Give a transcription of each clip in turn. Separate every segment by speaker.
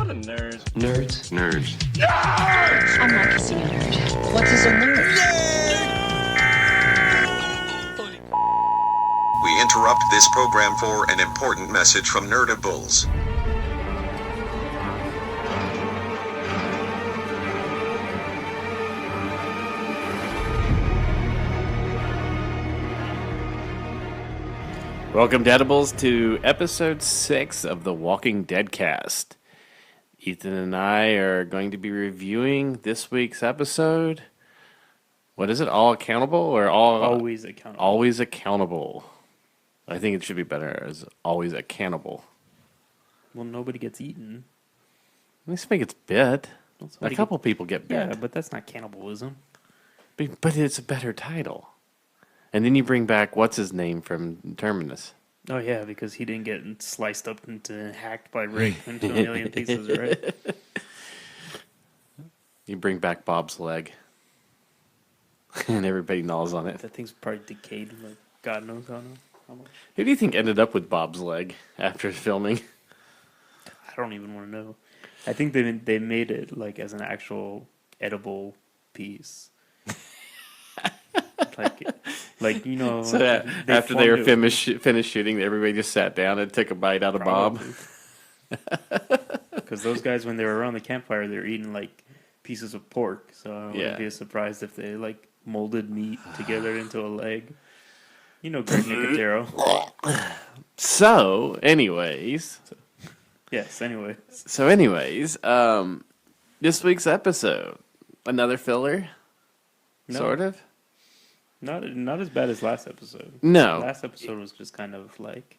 Speaker 1: I'm a nerd.
Speaker 2: Nerds.
Speaker 3: Nerds.
Speaker 1: Nerds!
Speaker 4: I'm not kissing a nerd.
Speaker 2: What is a nerd?
Speaker 5: We interrupt this program for an important message from Nerdables.
Speaker 3: Welcome, Deadables, to episode 6 of the Walking Dead cast. Ethan and I are going to be reviewing this week's episode. What is it? All accountable or all
Speaker 6: Always accountable.
Speaker 3: Always accountable. I think it should be better as always a cannibal.
Speaker 6: Well, nobody gets eaten.
Speaker 3: At least make it's bit.
Speaker 6: Well,
Speaker 3: A couple people get bit.
Speaker 6: Yeah, but that's not cannibalism.
Speaker 3: But it's a better title. And then you bring back what's his name from Terminus.
Speaker 6: Oh yeah, because he didn't get sliced up and hacked by Rick into a million pieces, right?
Speaker 3: You bring back Bob's leg. And everybody gnaws on it.
Speaker 6: That thing's probably decayed, like God knows how much.
Speaker 3: Who do you think ended up with Bob's leg after filming?
Speaker 6: I don't even want to know. I think they made it like as an actual edible piece. like you know.
Speaker 3: So after they were finished shooting, everybody just sat down and took a bite out of Bob.
Speaker 6: Because those guys, when they were around the campfire, they were eating like pieces of pork. So I wouldn't be surprised if they like molded meat together into a leg. You know, Greg Nicotero.
Speaker 3: So, anyways.
Speaker 6: Yes. Anyways.
Speaker 3: So, anyways, this week's episode, another filler, sort of.
Speaker 6: Not as bad as last episode.
Speaker 3: No.
Speaker 6: Last episode was just kind of like,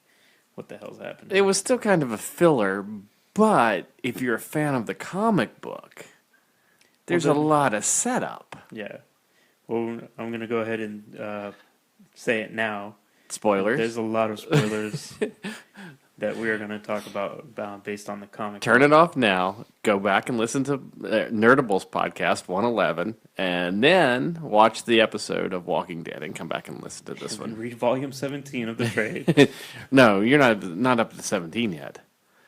Speaker 6: what the hell's happening?
Speaker 3: It was still kind of a filler, but if you're a fan of the comic book, there's a lot of setup.
Speaker 6: Yeah. Well, I'm going to go ahead and say it now.
Speaker 3: Spoilers.
Speaker 6: There's a lot of spoilers that we are going to talk about based on the comic.
Speaker 3: Turn it off now. Go back and listen to Nerdables podcast 111, and then watch the episode of Walking Dead and come back and listen to this one.
Speaker 6: Read volume 17 of the trade.
Speaker 3: No, you're not up to 17 yet.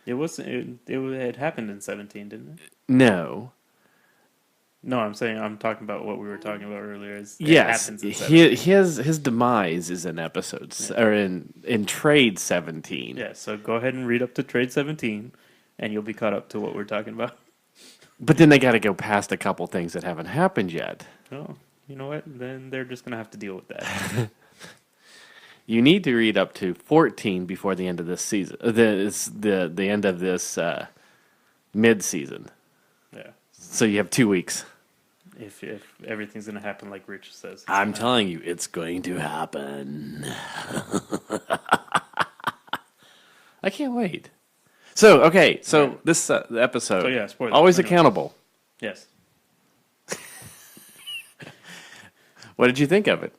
Speaker 6: It happened in 17, didn't it?
Speaker 3: No.
Speaker 6: No, I'm talking about what we were talking about earlier.
Speaker 3: Yes,
Speaker 6: happens in 17.
Speaker 3: his demise is in episodes or in trade 17.
Speaker 6: Yeah, so go ahead and read up to trade 17, and you'll be caught up to what we're talking about.
Speaker 3: But then they got to go past a couple things that haven't happened yet.
Speaker 6: Oh, you know what? Then they're just gonna have to deal with that.
Speaker 3: You need to read up to 14 before the end of this season. The end of this mid-season.
Speaker 6: Yeah.
Speaker 3: So you have 2 weeks.
Speaker 6: If everything's gonna happen like Rich says,
Speaker 3: I'm telling you, it's going to happen. I can't wait. So, okay, this episode,
Speaker 6: spoilers.
Speaker 3: always accountable.
Speaker 6: Yes.
Speaker 3: What did you think of it?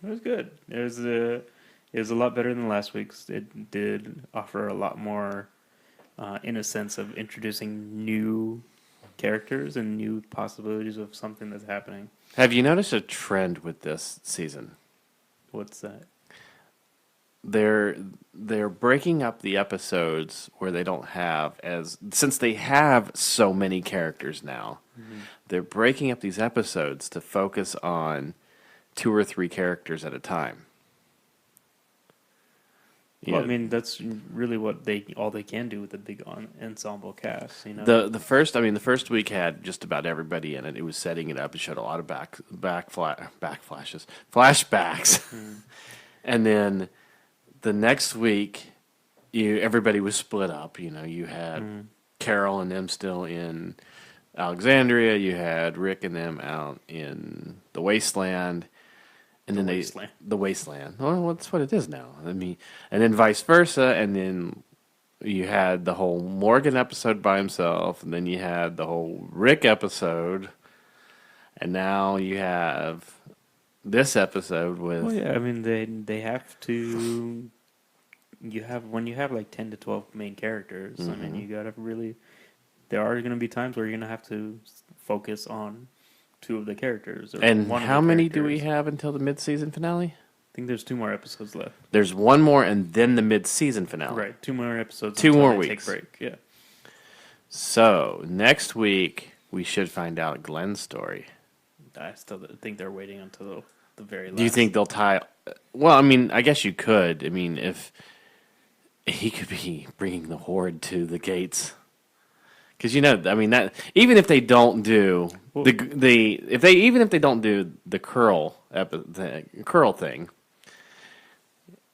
Speaker 6: It was good. It was a lot better than last week's. It did offer a lot more, in a sense of introducing new characters and new possibilities of something that's happening.
Speaker 3: Have you noticed a trend with this season?
Speaker 6: What's that?
Speaker 3: They're breaking up the episodes where they don't have since they have so many characters now. Mm-hmm. They're breaking up these episodes to focus on 2 or 3 characters at a time.
Speaker 6: Well, I mean, that's really what all they can do with a big ensemble cast. You know,
Speaker 3: the first week had just about everybody in it. It was setting it up. It showed a lot of flashbacks, and then the next week, everybody was split up. You know, you had Carol and them still in Alexandria. You had Rick and them out in the Wasteland. And then the wasteland. Well, that's what it is now. I mean, and then vice versa. And then you had the whole Morgan episode by himself, and then you had the whole Rick episode, and now you have this episode with.
Speaker 6: Well, yeah, I mean they have to. When you have like 10 to 12 main characters. Mm-hmm. I mean, you gotta really. There are going to be times where you're going to have to focus on 2 of the characters.
Speaker 3: And how many do we have until the mid-season finale?
Speaker 6: I think there's 2 more episodes left.
Speaker 3: There's 1 more and then the mid-season finale.
Speaker 6: Right, 2 more episodes.
Speaker 3: 2 more weeks.
Speaker 6: Take break, yeah.
Speaker 3: So next week we should find out Glenn's story.
Speaker 6: I still think they're waiting until the very last.
Speaker 3: Do you think they'll tie? Well, I mean, I guess you could. I mean, if he could be bringing the horde to the gates, because I mean that even if they don't do even if they don't do the curl thing,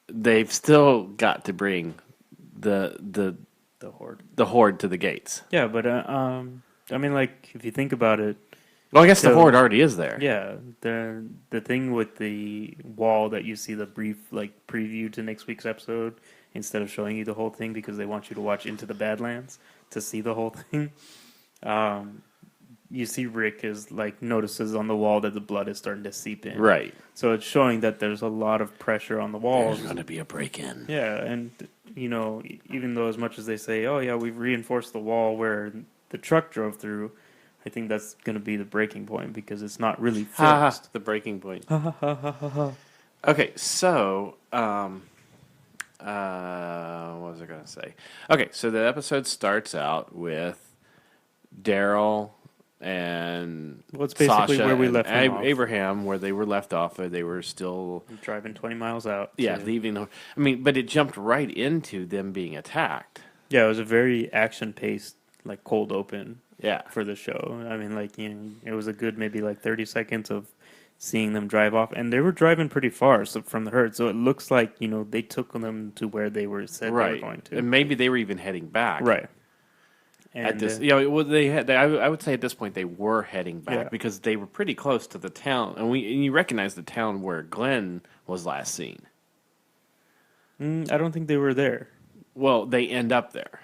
Speaker 3: they've still got to bring the horde to the gates.
Speaker 6: Yeah, but I mean, like if you think about it.
Speaker 3: Well, I guess the horde already is there.
Speaker 6: Yeah, the thing with the wall that you see the brief like preview to next week's episode instead of showing you the whole thing because they want you to watch Into the Badlands to see the whole thing. You see Rick is like notices on the wall that the blood is starting to seep in.
Speaker 3: Right.
Speaker 6: So it's showing that there's a lot of pressure on the walls.
Speaker 3: There's going to be a break-in.
Speaker 6: Yeah, and even though as much as they say, oh yeah, we've reinforced the wall where the truck drove through. I think that's going to be the breaking point because it's not really fixed.
Speaker 3: The breaking point. Okay, so what was I going to say? Okay, so the episode starts out with Daryl and
Speaker 6: it's basically
Speaker 3: Sasha
Speaker 6: where we
Speaker 3: and
Speaker 6: left them off.
Speaker 3: Abraham, where they were left off. They were still
Speaker 6: driving 20 miles out.
Speaker 3: Yeah, leaving. I mean, but it jumped right into them being attacked.
Speaker 6: Yeah, it was a very action-paced, like cold open.
Speaker 3: Yeah,
Speaker 6: for the show. I mean, like it was a good maybe like 30 seconds of seeing them drive off, and they were driving pretty far from the herd. So it looks like they took them to where they were said they were going to,
Speaker 3: and maybe they were even heading back.
Speaker 6: Right.
Speaker 3: And at this, I would say at this point they were heading back because they were pretty close to the town, and you recognize the town where Glenn was last seen.
Speaker 6: I don't think they were there.
Speaker 3: Well, they end up there.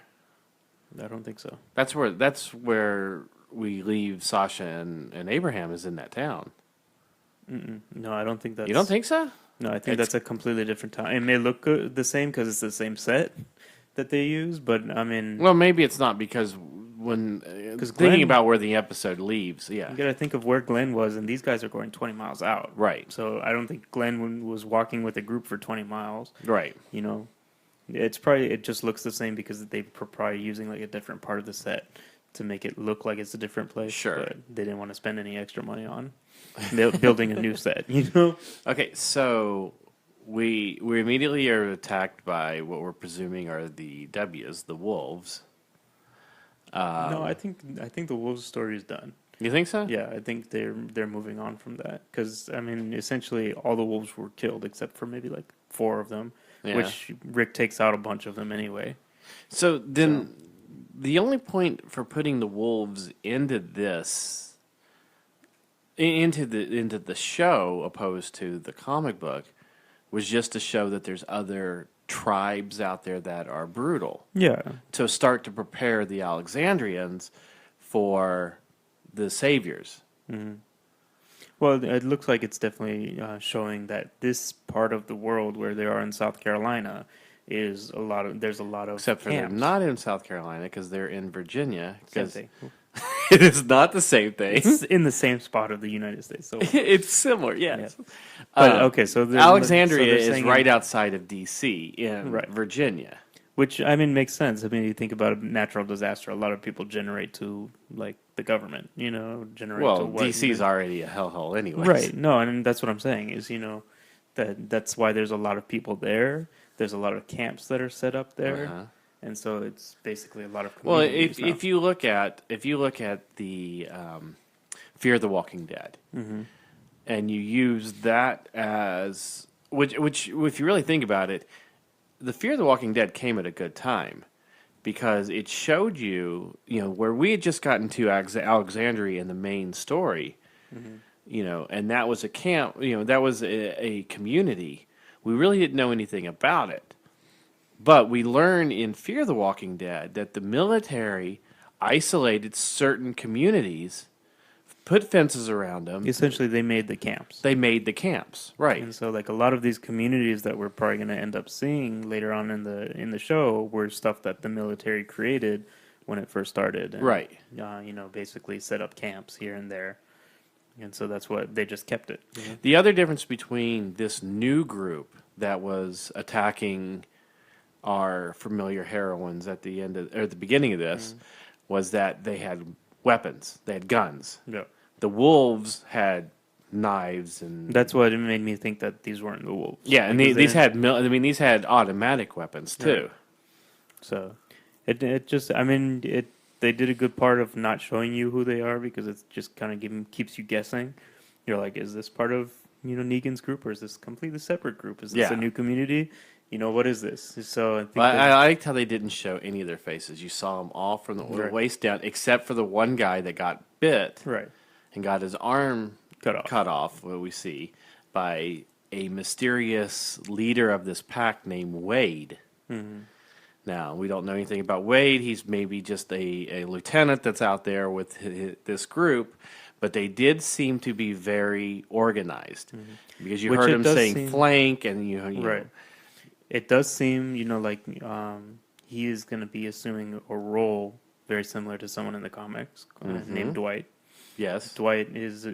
Speaker 6: I don't think so.
Speaker 3: That's where we leave Sasha and Abraham is in that town.
Speaker 6: No, I don't think that's...
Speaker 3: You don't think so?
Speaker 6: No, I think that's a completely different town. It may look the same because it's the same set that they use, but I mean...
Speaker 3: Well, maybe it's not because when thinking about where the episode leaves, yeah.
Speaker 6: You got to think of where Glenn was, and these guys are going 20 miles out.
Speaker 3: Right.
Speaker 6: So I don't think Glenn was walking with a group for 20 miles.
Speaker 3: Right.
Speaker 6: It just looks the same because they were probably using like a different part of the set to make it look like it's a different place.
Speaker 3: Sure.
Speaker 6: But they didn't want to spend any extra money on building a new set,
Speaker 3: Okay, so we immediately are attacked by what we're presuming are the W's, the wolves.
Speaker 6: No, I think the wolves story is done.
Speaker 3: You think so?
Speaker 6: Yeah, I think they're moving on from that because I mean, essentially all the wolves were killed except for maybe like 4 of them. Yeah. Which Rick takes out a bunch of them anyway.
Speaker 3: So then, the only point for putting the wolves into this, into the show, opposed to the comic book, was just to show that there's other tribes out there that are brutal.
Speaker 6: Yeah.
Speaker 3: To start to prepare the Alexandrians for the saviors.
Speaker 6: Mm-hmm. Well, it looks like it's definitely showing that this part of the world where they are in South Carolina is there's a lot of
Speaker 3: except for
Speaker 6: camps.
Speaker 3: They're not in South Carolina because they're in Virginia.
Speaker 6: Same thing.
Speaker 3: It is not the same thing.
Speaker 6: It's in the same spot of the United States. So
Speaker 3: it's similar, yes.
Speaker 6: Yeah. But, okay, so
Speaker 3: Alexandria is right outside of D.C. in Virginia.
Speaker 6: Which, I mean, makes sense. I mean, you think about a natural disaster, a lot of people generate to, like, the government, generate to what...
Speaker 3: Well, D.C.'s already a hellhole anyway.
Speaker 6: Right. No, and that's what I'm saying is, that's why there's a lot of people there. There's a lot of camps that are set up there. Uh-huh. And so it's basically a lot of communities.
Speaker 3: Well, if you look at the Fear the Walking Dead,
Speaker 6: mm-hmm.
Speaker 3: and you use that as... Which, if you really think about it, the Fear the Walking Dead came at a good time because it showed you, where we had just gotten to Alexandria in the main story, mm-hmm. And that was a camp, that was a community. We really didn't know anything about it. But we learn in Fear the Walking Dead that the military isolated certain communities, put fences around them.
Speaker 6: Essentially, they made the camps.
Speaker 3: Right.
Speaker 6: And so, like, a lot of these communities that we're probably going to end up seeing later on in the show were stuff that the military created when it first started. And,
Speaker 3: right.
Speaker 6: Basically set up camps here and there. And so that's what they just kept it.
Speaker 3: Mm-hmm. The other difference between this new group that was attacking our familiar heroines at the beginning of this, was that they had weapons, they had guns.
Speaker 6: Yeah.
Speaker 3: The wolves had knives and
Speaker 6: That's what it made me think that these weren't the wolves.
Speaker 3: yeah, and
Speaker 6: Because
Speaker 3: these
Speaker 6: they-
Speaker 3: had these had automatic weapons too.
Speaker 6: Right. So it just, I mean, they did a good part of not showing you who they are, because it's just kind of keeps you guessing. You're like, is this part of Negan's group, or is this a completely separate group? Is this
Speaker 3: Yeah.
Speaker 6: a new community? What is this? So I think
Speaker 3: Well,
Speaker 6: that-
Speaker 3: I liked how they didn't show any of their faces. You saw them all from the
Speaker 6: Right.
Speaker 3: waist down, except for the one guy that got bit
Speaker 6: right,
Speaker 3: and got his arm
Speaker 6: cut off.
Speaker 3: what we see, by a mysterious leader of this pack named Wade.
Speaker 6: Mm-hmm.
Speaker 3: Now, we don't know anything about Wade. He's maybe just a lieutenant that's out there with this group, but they did seem to be very organized, because you
Speaker 6: Which
Speaker 3: heard
Speaker 6: it
Speaker 3: him
Speaker 6: does
Speaker 3: saying
Speaker 6: seem-
Speaker 3: flank, and you
Speaker 6: Right.
Speaker 3: know,
Speaker 6: It does seem, like he is going to be assuming a role very similar to someone in the comics named Dwight.
Speaker 3: yes,
Speaker 6: Dwight is,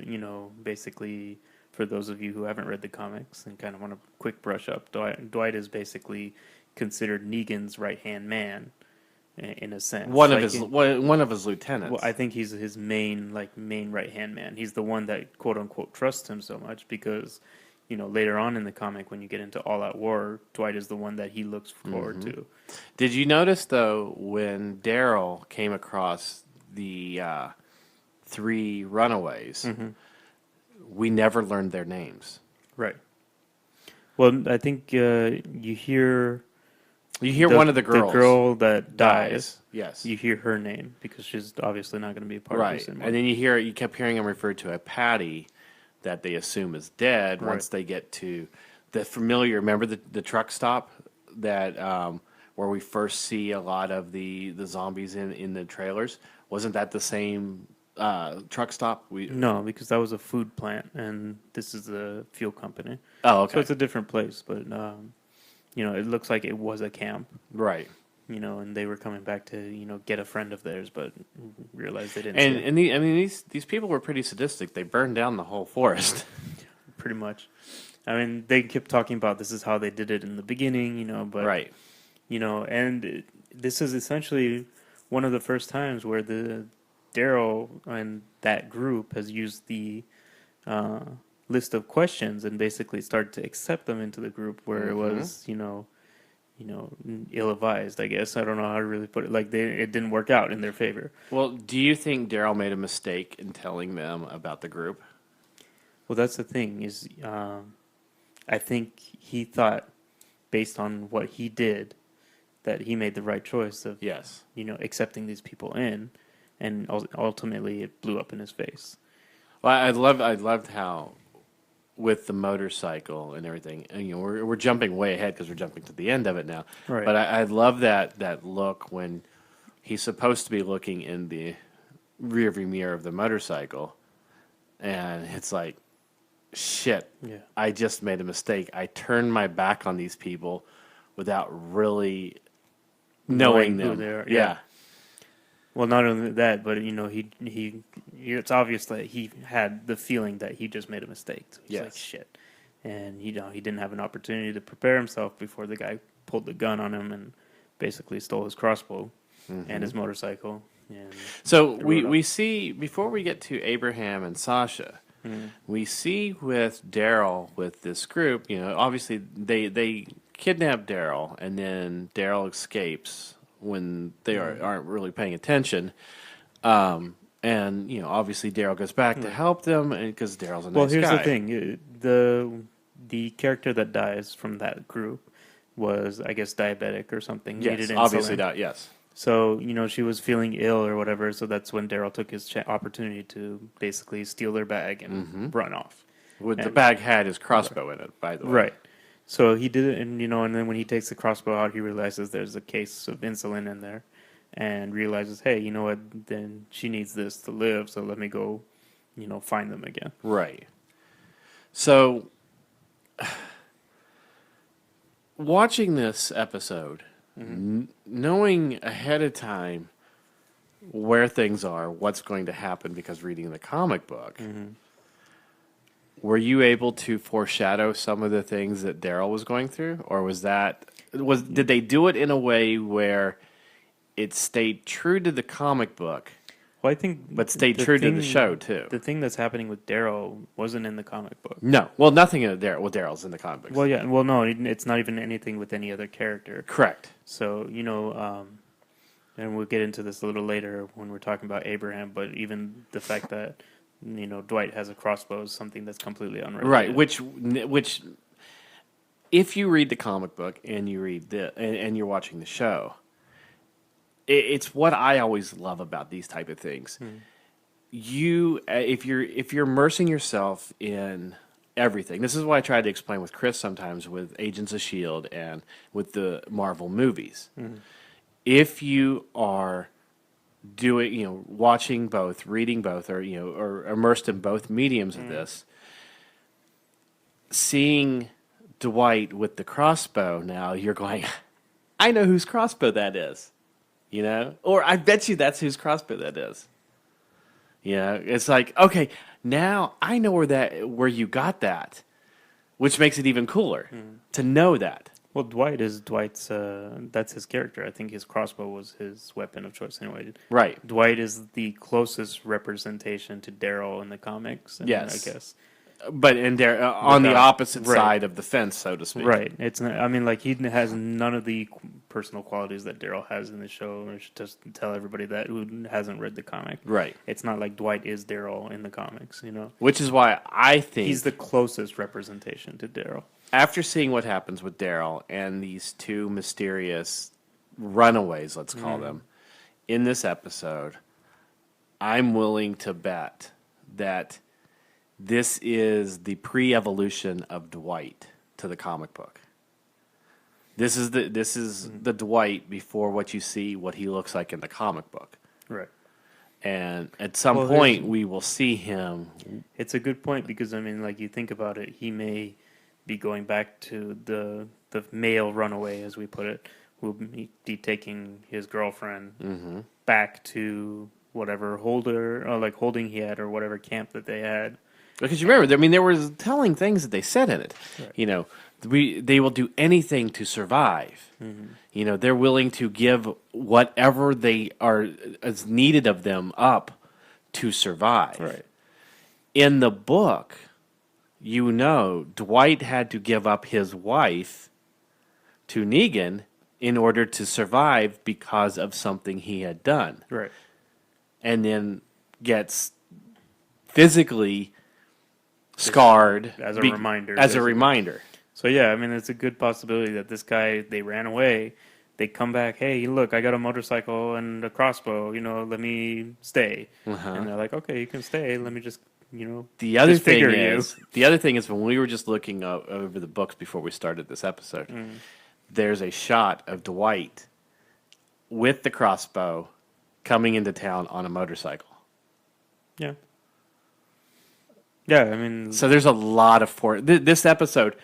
Speaker 6: basically, for those of you who haven't read the comics and kind of want a quick brush up, Dwight is basically considered Negan's right hand man, in a sense.
Speaker 3: one of
Speaker 6: Like,
Speaker 3: his lieutenants.
Speaker 6: well, I think he's his main right hand man. He's the one that quote unquote trusts him so much because, later on in the comic when you get into All Out War, Dwight is the one that he looks forward to.
Speaker 3: Did you notice though when Daryl came across the 3 runaways, we never learned their names.
Speaker 6: Right. Well, I think you hear
Speaker 3: You hear one of the girls,
Speaker 6: the girl that dies.
Speaker 3: Yes,
Speaker 6: You hear her name because she's obviously not going to be a part of
Speaker 3: right.
Speaker 6: this anymore.
Speaker 3: And then you kept hearing him referred to a Patty that they assume is dead
Speaker 6: Right.
Speaker 3: once they get to the familiar. Remember the truck stop that where we first see a lot of the zombies in the trailers? Wasn't that the same truck stop?
Speaker 6: No, because that was a food plant, and this is a fuel company.
Speaker 3: Oh, okay.
Speaker 6: So it's a different place, but it looks like it was a camp.
Speaker 3: Right.
Speaker 6: And they were coming back to get a friend of theirs, but realized they didn't. see it.
Speaker 3: And these people were pretty sadistic. They burned down the whole forest.
Speaker 6: Pretty much. I mean, they kept talking about this is how they did it in the beginning, but
Speaker 3: Right.
Speaker 6: and this is essentially one of the first times where the Daryl and that group has used the list of questions and basically started to accept them into the group, where it was ill-advised, I guess. I don't know how to really put it. Like it didn't work out in their favor.
Speaker 3: Well, do you think Daryl made a mistake in telling them about the group?
Speaker 6: Well, that's the thing is, I think he thought, based on what he did, that he made the right choice of
Speaker 3: Yes.
Speaker 6: accepting these people in, and ultimately it blew up in his face.
Speaker 3: Well, I loved how with the motorcycle and everything, and we're jumping way ahead because we're jumping to the end of it now.
Speaker 6: Right.
Speaker 3: But I love that look when he's supposed to be looking in the rearview mirror of the motorcycle, and it's like, shit,
Speaker 6: Yeah.
Speaker 3: I just made a mistake. I turned my back on these people without really knowing
Speaker 6: who
Speaker 3: them.
Speaker 6: they are.
Speaker 3: Yeah.
Speaker 6: Well, not only that, but it's obvious that he had the feeling that he just made a mistake. So he's like,
Speaker 3: Yes.
Speaker 6: shit, and he didn't have an opportunity to prepare himself before the guy pulled the gun on him and basically stole his crossbow and his motorcycle. And
Speaker 3: So
Speaker 6: they
Speaker 3: we,
Speaker 6: rode
Speaker 3: we
Speaker 6: off.
Speaker 3: see, before we get to Abraham and Sasha, we see with Daryl, with this group, obviously they kidnap Daryl, and then Daryl escapes when they aren't really paying attention. And, obviously Daryl goes back to help them because Daryl's a nice
Speaker 6: Well, here's
Speaker 3: guy.
Speaker 6: the thing: the character that dies from that group was, I guess, diabetic or something.
Speaker 3: Yes,
Speaker 6: Needed
Speaker 3: obviously
Speaker 6: insulin.
Speaker 3: not, yes.
Speaker 6: So, she was feeling ill or whatever, so that's when Daryl took his opportunity to basically steal their bag and run off.
Speaker 3: The
Speaker 6: And-
Speaker 3: bag had his crossbow in it, by the way.
Speaker 6: Right. So he did it, and and then when he takes the crossbow out, he realizes there's a case of insulin in there, and realizes, hey, you know what? Then she needs this to live, so let me go, find them again.
Speaker 3: Right. So, watching this episode, knowing ahead of time where things are, what's going to happen, because reading the comic book, were you able to foreshadow some of the things that Daryl was going through, or did they do it in a way where it stayed true to the comic book,
Speaker 6: Well, I think,
Speaker 3: but stayed true to the show too.
Speaker 6: The thing that's happening with Daryl wasn't in the comic book.
Speaker 3: No, well, nothing in Daryl. Well, Daryl's in the comic books.
Speaker 6: Well, yeah, well, no, it's not even anything with any other character.
Speaker 3: Correct.
Speaker 6: So and we'll get into this a little later when we're talking about Abraham. But even the fact that Dwight has a crossbow is something that's completely unrelated.
Speaker 3: Right. Which, if you read the comic book and you read and you're watching the show, it's what I always love about these type of things. If you're immersing yourself in everything, this is what I try to explain with Chris sometimes with Agents of S.H.I.E.L.D. and with the Marvel movies. If you are doing, watching both, reading both, or immersed in both mediums of this, seeing Dwight with the crossbow now, you're going, I know whose crossbow that is. Or I bet you that's whose crossbow that is. It's like, okay, now I know where you got that, which makes it even cooler to know that.
Speaker 6: Well, Dwight's that's his character. I think his crossbow was his weapon of choice anyway.
Speaker 3: Right.
Speaker 6: Dwight is the closest representation to Daryl in the comics.
Speaker 3: Yes.
Speaker 6: I guess.
Speaker 3: But on the opposite
Speaker 6: right.
Speaker 3: side of the fence, so to speak.
Speaker 6: Right. It's not, I mean, like, he has none of the personal qualities that Daryl has in the show. I should just tell everybody that who hasn't read the comic.
Speaker 3: Right.
Speaker 6: It's not like Dwight is Daryl in the comics,
Speaker 3: Which is why I think
Speaker 6: he's the closest representation to Daryl.
Speaker 3: After seeing what happens with Daryl and these two mysterious runaways, let's call them, in this episode, I'm willing to bet that this is the pre-evolution of Dwight to the comic book. This is the Dwight before what he looks like in the comic book.
Speaker 6: Right.
Speaker 3: And at some point we will see him.
Speaker 6: It's a good point because you think about it, he may be going back to the male runaway, as we put it, who will be taking his girlfriend back to whatever holding he had or whatever camp that they had.
Speaker 3: Because you remember, there was telling things that they said in it. Right. They will do anything to survive. They're willing to give whatever they are as needed of them up to survive.
Speaker 6: Right.
Speaker 3: In the book, Dwight had to give up his wife to Negan in order to survive because of something he had done.
Speaker 6: Right.
Speaker 3: And then gets physically scarred
Speaker 6: as a reminder.
Speaker 3: As a reminder.
Speaker 6: So yeah, it's a good possibility that this guy, they ran away, they come back, hey, look, I got a motorcycle and a crossbow, let me stay. And they're like, okay, you can stay, let me just
Speaker 3: the other thing is when we were just looking over the books before we started this episode, there's a shot of Dwight with the crossbow coming into town on a motorcycle.
Speaker 6: Yeah. Yeah,
Speaker 3: so there's a lot of this episode,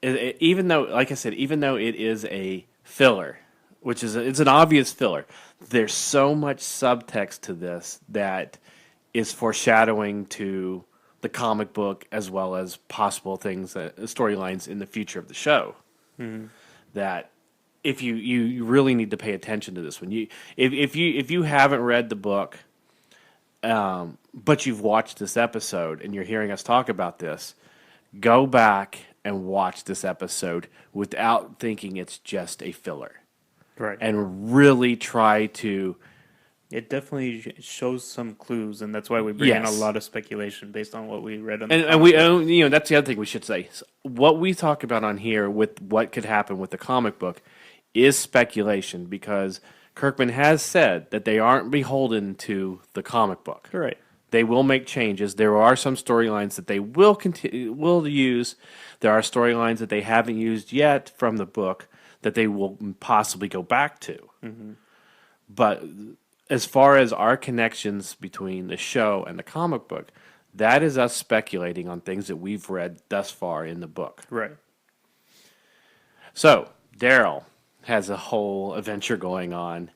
Speaker 3: even though, like I said, even though it is a filler, which is it's an obvious filler, there's so much subtext to this that is foreshadowing to the comic book as well as possible things, storylines in the future of the show. That if you really need to pay attention to this one. If you haven't read the book, but you've watched this episode and you're hearing us talk about this, go back and watch this episode without thinking it's just a filler.
Speaker 6: Right.
Speaker 3: And really try to...
Speaker 6: It definitely shows some clues, and that's why we bring in a lot of speculation based on what we read on the
Speaker 3: and we that's the other thing we should say. What we talk about on here with what could happen with the comic book is speculation, because Kirkman has said that they aren't beholden to the comic book.
Speaker 6: Right.
Speaker 3: They will make changes. There are some storylines that they will use. There are storylines that they haven't used yet from the book that they will possibly go back to. But as far as our connections between the show and the comic book, that is us speculating on things that we've read thus far in the book.
Speaker 6: Right.
Speaker 3: So, Daryl has a whole adventure going on.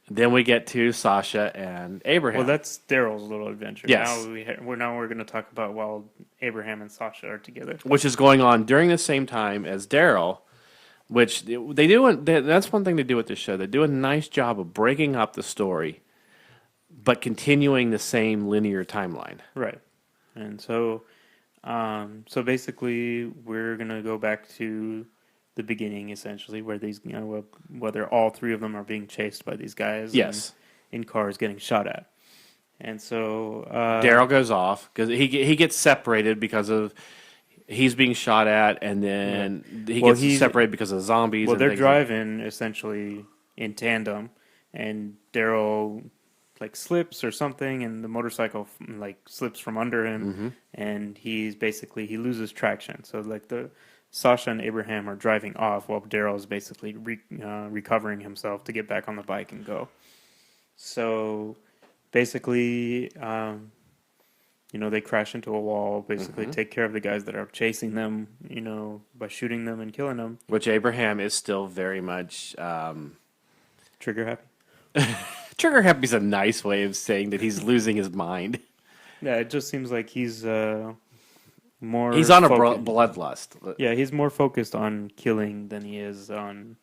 Speaker 3: Then we get to Sasha and Abraham.
Speaker 6: Well, that's Daryl's little adventure.
Speaker 3: Yes.
Speaker 6: Now we're going to talk about while Abraham and Sasha are together.
Speaker 3: Which is going on during the same time as Daryl which they do. That's one thing they do with this show. They do a nice job of breaking up the story, but continuing the same linear timeline.
Speaker 6: Right. And so, so basically, we're gonna go back to the beginning, essentially, where these, whether all three of them are being chased by these guys,
Speaker 3: Yes.
Speaker 6: and in cars getting shot at. And so,
Speaker 3: Daryl goes off because he gets separated because of he's being shot at, and then he gets separated because of zombies.
Speaker 6: Well,
Speaker 3: and
Speaker 6: they're
Speaker 3: things
Speaker 6: driving essentially in tandem, and Daryl like slips or something, and the motorcycle like slips from under him, and he loses traction. So like the Sasha and Abraham are driving off while Daryl is basically recovering himself to get back on the bike and go. So basically, they crash into a wall, basically take care of the guys that are chasing them, by shooting them and killing them.
Speaker 3: Which Abraham is still very much
Speaker 6: Trigger happy.
Speaker 3: trigger happy is a nice way of saying that he's losing his mind.
Speaker 6: Yeah, it just seems like he's more.
Speaker 3: He's on a bloodlust.
Speaker 6: Yeah, he's more focused on killing than he is on,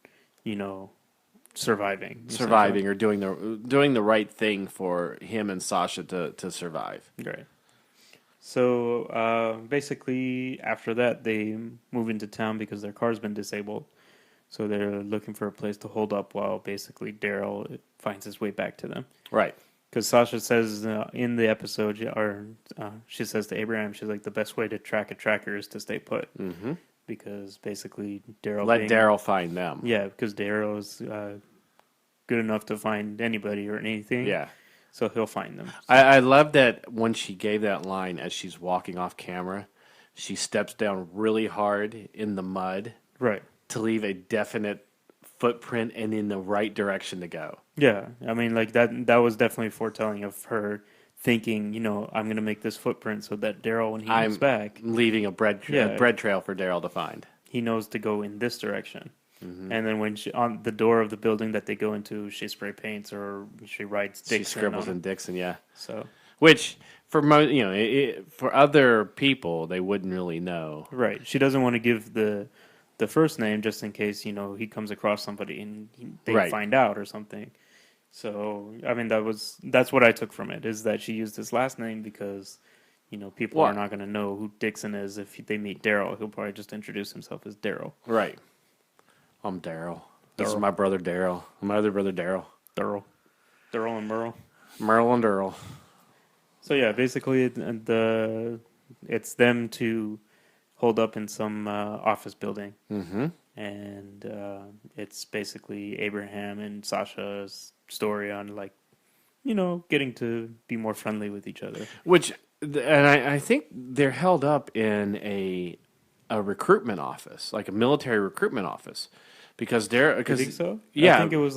Speaker 6: surviving
Speaker 3: Or doing the right thing for him and Sasha to survive.
Speaker 6: Right. So basically, after that, they move into town because their car's been disabled. So they're looking for a place to hold up while basically Daryl finds his way back to them.
Speaker 3: Right.
Speaker 6: Because Sasha says in the episode, she says to Abraham, she's like, the best way to track a tracker is to stay put.
Speaker 3: Mm-hmm.
Speaker 6: Because basically Daryl...
Speaker 3: Let Daryl find them.
Speaker 6: Yeah, because Daryl is good enough to find anybody or anything.
Speaker 3: Yeah.
Speaker 6: So he'll find them.
Speaker 3: I love that when she gave that line as she's walking off camera, she steps down really hard in the mud.
Speaker 6: Right.
Speaker 3: To leave a definite footprint and in the right direction to go.
Speaker 6: Yeah. I mean, like that was definitely foretelling of her thinking, I'm going to make this footprint so that Daryl, when he comes back...
Speaker 3: leaving a bread trail for Daryl to find.
Speaker 6: He knows to go in this direction. Mm-hmm. And then when on the door of the building that they go into, she spray paints or she writes Dixon.
Speaker 3: She scribbles in Dixon, yeah.
Speaker 6: So,
Speaker 3: which for for other people they wouldn't really know.
Speaker 6: Right. She doesn't want to give the first name just in case he comes across somebody and they find out or something. So I mean that's what I took from it, is that she used his last name because people are not going to know who Dixon is if they meet Daryl. He'll probably just introduce himself as Daryl.
Speaker 3: Right. I'm Daryl. This is my brother Daryl. My other brother Daryl.
Speaker 6: Daryl and Merle.
Speaker 3: Merle and Daryl.
Speaker 6: So yeah, basically it's them to hold up in some office building.
Speaker 3: Mm-hmm.
Speaker 6: And it's basically Abraham and Sasha's story on getting to be more friendly with each other.
Speaker 3: And I think they're held up in a recruitment office, like a military recruitment office. Because
Speaker 6: you think so?
Speaker 3: Yeah,
Speaker 6: I think it was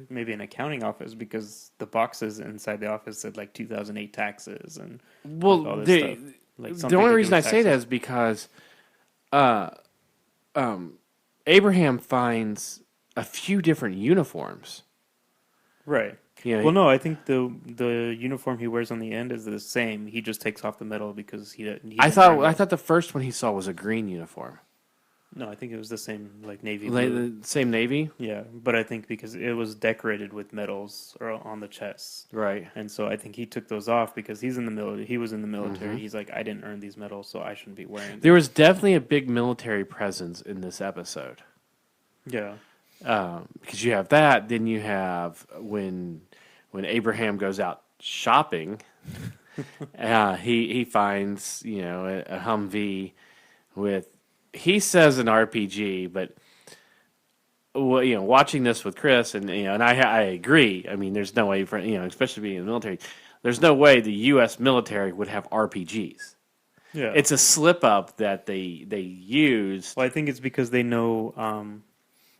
Speaker 6: maybe an accounting office because the boxes inside the office said 2008 taxes and all this stuff.
Speaker 3: The only reason I say that is because Abraham finds a few different uniforms.
Speaker 6: Right. Well, no, I think the uniform he wears on the end is the same. He just takes off the metal because I
Speaker 3: thought the first one he saw was a green uniform.
Speaker 6: No, I think it was the same navy
Speaker 3: blue. The same navy?
Speaker 6: Yeah, but I think because it was decorated with medals on the chest.
Speaker 3: Right.
Speaker 6: And so I think he took those off because he's in the military. He was in the military. Mm-hmm. He's like, I didn't earn these medals, so I shouldn't be wearing them.
Speaker 3: There was definitely a big military presence in this episode.
Speaker 6: Yeah.
Speaker 3: Because you have that, then you have when Abraham goes out shopping, he finds a Humvee with, he says an RPG, but watching this with Chris and I agree. I mean, there's no way for especially being in the military, there's no way the U.S. military would have RPGs.
Speaker 6: Yeah,
Speaker 3: it's a slip up that they use.
Speaker 6: Well, I think it's because they know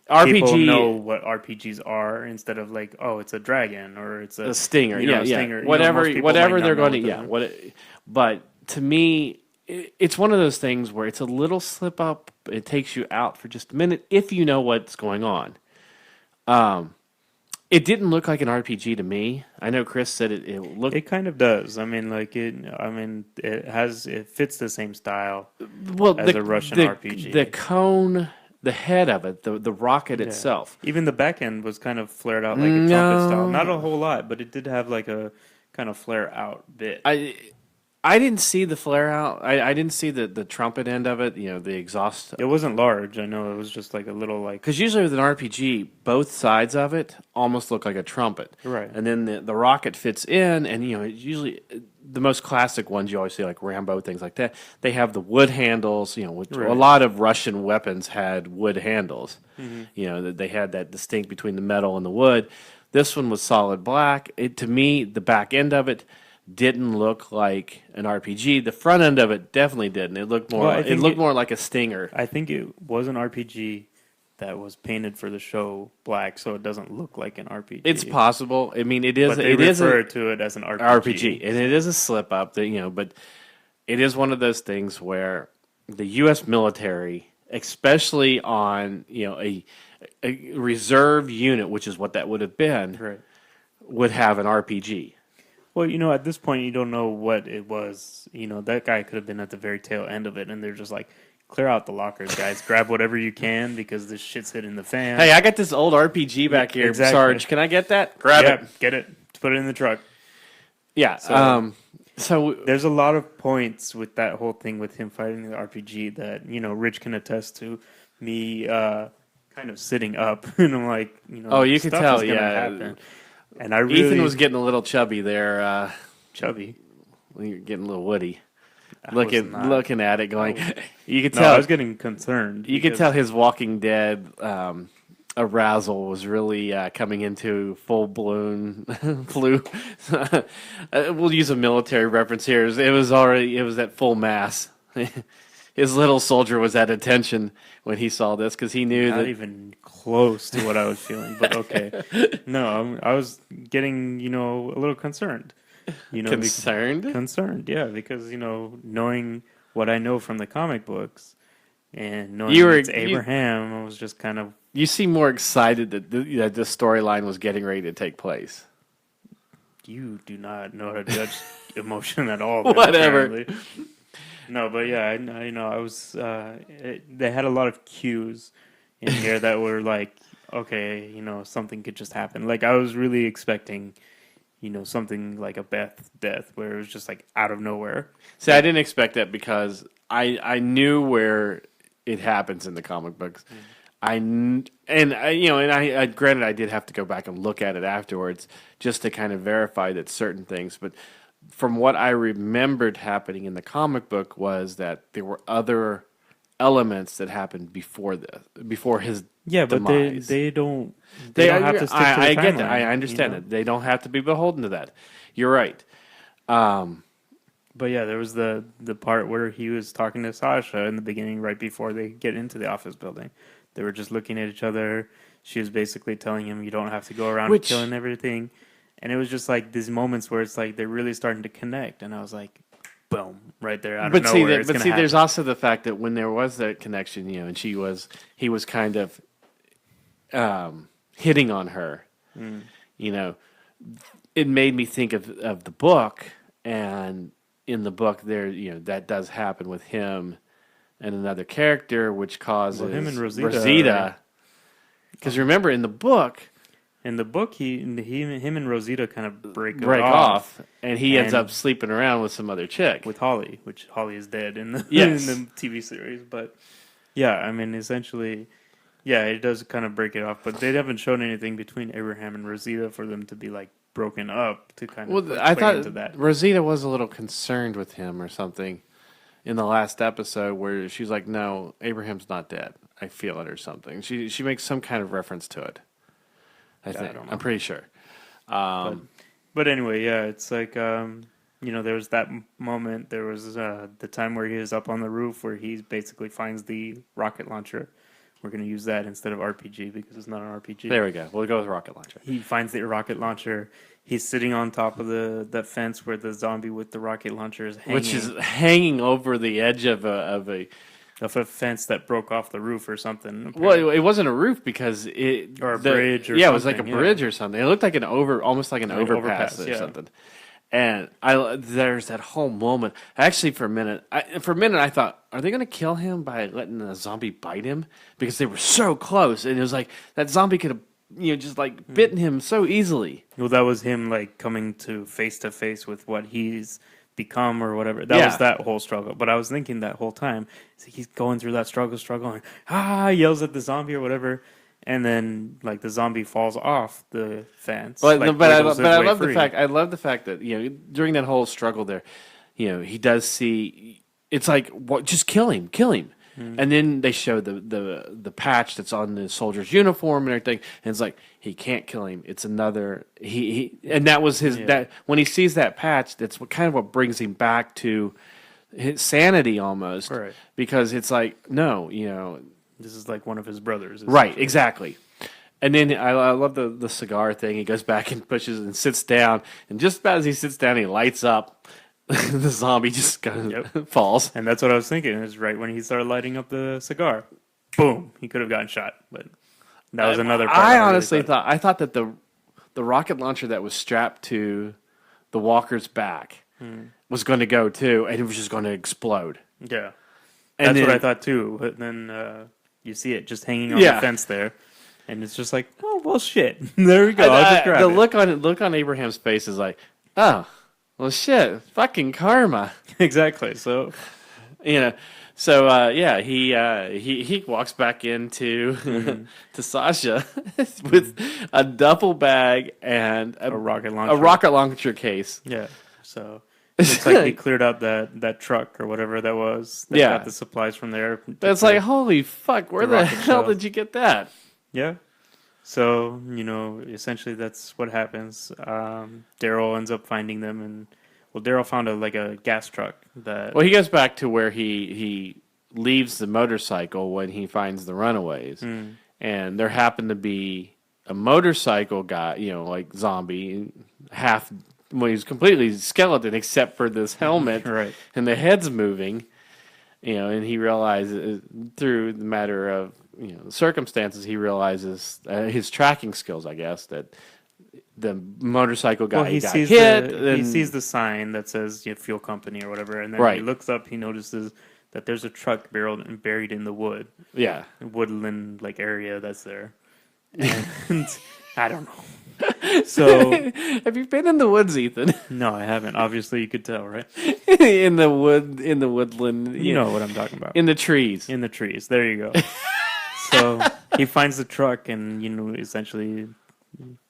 Speaker 3: people
Speaker 6: know what RPGs are instead of it's a dragon or it's a
Speaker 3: stinger.
Speaker 6: Stinger.
Speaker 3: Whatever they're going to. But to me, it's one of those things where it's a little slip up. It takes you out for just a minute if you know what's going on. It didn't look like an RPG to me. I know Chris said it looked.
Speaker 6: It kind of does. I mean, it fits the same style as a Russian RPG.
Speaker 3: The cone the head of it, the rocket itself.
Speaker 6: Even the back end was kind of flared out like a trumpet style. Not a whole lot, but it did have like a kind of flare out bit.
Speaker 3: I didn't see the flare out. I didn't see the trumpet end of it. You know, the exhaust.
Speaker 6: It wasn't large. I know it was just like a little like.
Speaker 3: Because usually with an RPG, both sides of it almost look like a trumpet.
Speaker 6: Right.
Speaker 3: And then the rocket fits in, and you know, usually the most classic ones you always see, like Rambo, things like that. They have the wood handles. You know, which a lot of Russian weapons had wood handles. Mm-hmm. You know, they had that distinct between the metal and the wood. This one was solid black. To me, the back end of it didn't look like an RPG. The front end of it definitely didn't. It looked more. It looked more like a Stinger.
Speaker 6: I think it was an RPG that was painted for the show black, so it doesn't look like an RPG.
Speaker 3: It's possible. I mean, it is.
Speaker 6: But they refer to it as an RPG,
Speaker 3: and it is a slip up. That, you know, but it is one of those things where the U.S. military, especially on a reserve unit, which is what that would have been, would have an RPG.
Speaker 6: Well, at this point, you don't know what it was. That guy could have been at the very tail end of it, and they're just like, clear out the lockers, guys. Grab whatever you can, because this shit's hitting the fan.
Speaker 3: Hey, I got this old RPG back here, exactly. Sarge. Can I get that? Grab it.
Speaker 6: Get it. Put it in the truck.
Speaker 3: Yeah. So
Speaker 6: there's a lot of points with that whole thing with him fighting the RPG that, Rich can attest to. Me kind of sitting up, and I'm like,
Speaker 3: oh, you can tell,
Speaker 6: happen. And
Speaker 3: Ethan was getting a little chubby there.
Speaker 6: Chubby?
Speaker 3: You're getting a little woody. Looking at it, going. You could tell.
Speaker 6: I was getting concerned.
Speaker 3: You could tell his Walking Dead arousal was really coming into full blown flu. We'll use a military reference here. It was at full mass. His little soldier was at attention when he saw this, because he knew
Speaker 6: not even close to what I was feeling. But okay, no, I was getting a little concerned. Concerned, yeah, because knowing what I know from the comic books and knowing it's Abraham, I was just kind of.
Speaker 3: You seem more excited that this storyline was getting ready to take place.
Speaker 6: You do not know how to judge emotion at all.
Speaker 3: Whatever.
Speaker 6: Apparently. No, but yeah, I was. They had a lot of cues in here that were like, okay, something could just happen. Like I was really expecting, something like a Beth death, where it was just like out of nowhere.
Speaker 3: See, I didn't expect that, because I knew where it happens in the comic books. Granted, I did have to go back and look at it afterwards just to kind of verify that certain things, but. From what I remembered happening in the comic book was that there were other elements that happened before his demise.
Speaker 6: But they don't have to stick to the timeline.
Speaker 3: I get that. I understand it. They don't have to be beholden to that. You're right.
Speaker 6: But yeah, there was the part where he was talking to Sasha in the beginning, right before they get into the office building. They were just looking at each other. She was basically telling him, "You don't have to go around killing everything." And it was just like these moments where it's like they're really starting to connect, and I was like, "Boom!" Right there out of nowhere.
Speaker 3: There's also the fact that when there was that connection, and he was kind of hitting on her. It made me think of the book, and in the book there, that does happen with him and another character, which causes
Speaker 6: him and Rosita.
Speaker 3: Because remember, in the book.
Speaker 6: In the book, him and Rosita kind of break
Speaker 3: off, and he ends up sleeping around with some other chick.
Speaker 6: With Holly, which Holly is dead in the in the TV series. But yeah, I mean, essentially, yeah, it does kind of break it off. But they haven't shown anything between Abraham and Rosita for them to be like broken up to kind of.
Speaker 3: Well, I thought Rosita was a little concerned with him or something in the last episode, where she's like, "No, Abraham's not dead. I feel it," or something. She makes some kind of reference to it. I think. I'm pretty sure.
Speaker 6: But anyway, yeah, it's like, there was that moment. There was the time where he is up on the roof where he basically finds the rocket launcher. We're going to use that instead of RPG because it's not an RPG.
Speaker 3: There we go. We'll go with rocket launcher.
Speaker 6: He finds the rocket launcher. He's sitting on top of that fence where the zombie with the rocket launcher is hanging.
Speaker 3: Which is hanging over the edge of a
Speaker 6: fence that broke off the roof or something. Apparently.
Speaker 3: Well, it wasn't a roof because
Speaker 6: or a bridge or something.
Speaker 3: Yeah, it was like a bridge or something. It looked like almost like an overpass or something. And there's that whole moment. Actually, for a minute, I thought, are they going to kill him by letting the zombie bite him? Because they were so close, and it was like that zombie could have, just like bitten him so easily.
Speaker 6: Well, that was him like coming to face with what he's become or whatever. That was
Speaker 3: Yeah.
Speaker 6: that whole struggle. But I was thinking that whole time, he's going through that struggle, and yells at the zombie or whatever, and then like the zombie falls off the fence.
Speaker 3: But
Speaker 6: like,
Speaker 3: but
Speaker 6: wiggles his
Speaker 3: I
Speaker 6: way
Speaker 3: love
Speaker 6: free.
Speaker 3: I love the fact that during that whole struggle there, he does see it's like what just kill him, and then they show the patch that's on the soldier's uniform and everything, and it's like he can't kill him. It's another and that was his that when he sees that patch, that's what brings him back to his sanity almost,
Speaker 6: Right.
Speaker 3: because it's like no,
Speaker 6: This is like one of his brothers.
Speaker 3: right,
Speaker 6: essentially.
Speaker 3: exactly. And then I love the cigar thing. He goes back and pushes and sits down. And just about as he sits down, he lights up. The zombie just kind of falls.
Speaker 6: And that's what I was thinking. Is right when he started lighting up the cigar, boom, he could have gotten shot. But that was another part.
Speaker 3: I
Speaker 6: really
Speaker 3: honestly thought that the rocket launcher that was strapped to the walker's back was going to go too, and it was just going to explode.
Speaker 6: Yeah,
Speaker 3: And
Speaker 6: that's what
Speaker 3: then-
Speaker 6: I thought too. But then you see it just hanging on the fence there, and it's just like, oh well, shit. There we go. I'll just grab
Speaker 3: the
Speaker 6: it.
Speaker 3: look on Abraham's face is like, oh, well, shit, fucking karma.
Speaker 6: Exactly. So
Speaker 3: So he walks back into to Sasha with a duffel bag and
Speaker 6: a rocket launcher.
Speaker 3: a rocket launcher case.
Speaker 6: Yeah. So looks like he cleared out that truck or whatever that was. That
Speaker 3: Yeah.
Speaker 6: got the supplies from there.
Speaker 3: That's like, holy fuck, where
Speaker 6: the
Speaker 3: the
Speaker 6: rocket
Speaker 3: hell
Speaker 6: shell.
Speaker 3: did you get that?
Speaker 6: Yeah. So, essentially that's what happens. Daryl ends up finding them, and Daryl found a gas truck that.
Speaker 3: Well, he goes back to where he leaves the motorcycle when he finds the runaways, and there happened to be a motorcycle guy, like zombie, half. Well, he's completely skeleton except for this helmet,
Speaker 6: Right.
Speaker 3: and the head's moving. And he realizes through the matter of circumstances, he realizes his tracking skills, I guess, that the motorcycle guy
Speaker 6: he
Speaker 3: got
Speaker 6: sees
Speaker 3: hit.
Speaker 6: he
Speaker 3: and-
Speaker 6: sees the sign that says fuel company or whatever, and then
Speaker 3: Right.
Speaker 6: he looks up. He notices that there's a truck buried in the
Speaker 3: yeah.
Speaker 6: woodland area that's there. And I don't know. So
Speaker 3: Have you been in the woods, Ethan?
Speaker 6: no, I haven't. Obviously, you could tell, right?
Speaker 3: in the woodland.
Speaker 6: You know what I'm talking about.
Speaker 3: in the trees.
Speaker 6: In the trees. There you go. So he finds the truck and essentially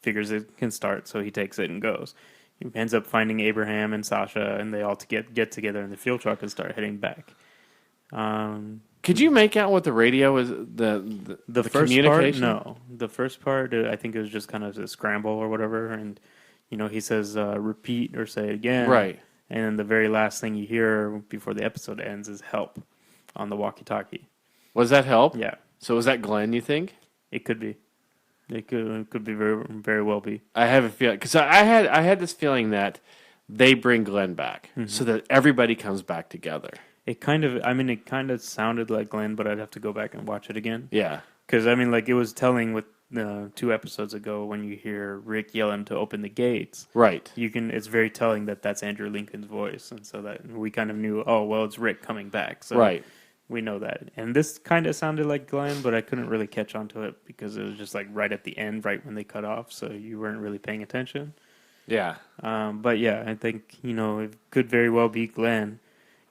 Speaker 6: figures it can start, so he takes it and goes. He ends up finding Abraham and Sasha, and they all get together in the fuel truck and start heading back.
Speaker 3: Could you make out what the radio was? The
Speaker 6: The first part,
Speaker 3: communication?
Speaker 6: no. The first part, I think it was just kind of a scramble or whatever, and he says repeat or say it again,
Speaker 3: Right.
Speaker 6: And then the very last thing you hear before the episode ends is help on the walkie-talkie.
Speaker 3: Was that help?
Speaker 6: Yeah,
Speaker 3: So was that Glenn? You think?
Speaker 6: it could be. It could be very very well be.
Speaker 3: I have a feeling because I had this feeling that they bring Glenn back so that everybody comes back together.
Speaker 6: It kind of sounded like Glenn, but I'd have to go back and watch it again.
Speaker 3: Yeah.
Speaker 6: Because it was telling with 2 episodes ago when you hear Rick yelling to open the gates.
Speaker 3: Right.
Speaker 6: It's very telling that that's Andrew Lincoln's voice, and so that we kind of knew. Oh well, it's Rick coming back. So
Speaker 3: Right.
Speaker 6: we know that. And this kind of sounded like Glenn, but I couldn't really catch on to it because it was just like right at the end, right when they cut off, so you weren't really paying attention.
Speaker 3: Yeah.
Speaker 6: But yeah, I think it could very well be Glenn.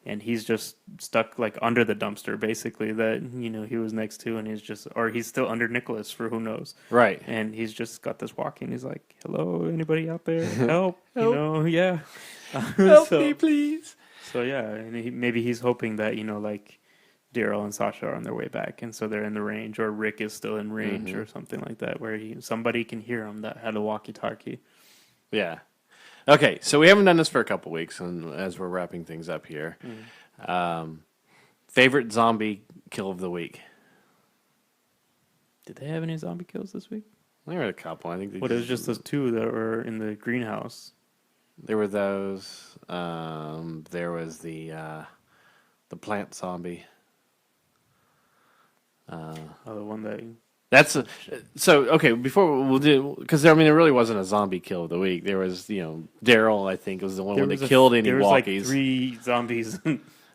Speaker 6: And he's just stuck under the dumpster, basically, that he was next to, and he's still under Nicholas for who knows.
Speaker 3: Right.
Speaker 6: And he's just got this walking. He's like, "Hello, anybody out there? Help!"
Speaker 3: Help.
Speaker 6: Yeah.
Speaker 3: Help me, please.
Speaker 6: So yeah, and maybe he's hoping that Daryl and Sasha are on their way back, and so they're in the range, or Rick is still in range, or something like that, where somebody can hear him that had a walkie-talkie.
Speaker 3: Yeah. Okay, so we haven't done this for a couple weeks, and as we're wrapping things up here, favorite zombie kill of the week?
Speaker 6: Did they have any zombie kills this week?
Speaker 3: There were a couple. I think
Speaker 6: It was just those 2 that were in the greenhouse.
Speaker 3: there were those. There was the plant zombie.
Speaker 6: The one that
Speaker 3: That's so okay. Before we'll do, because I mean, there really wasn't a zombie kill of the week. There was, Daryl. I think was the one that killed any
Speaker 6: there was
Speaker 3: walkies.
Speaker 6: like 3 zombies.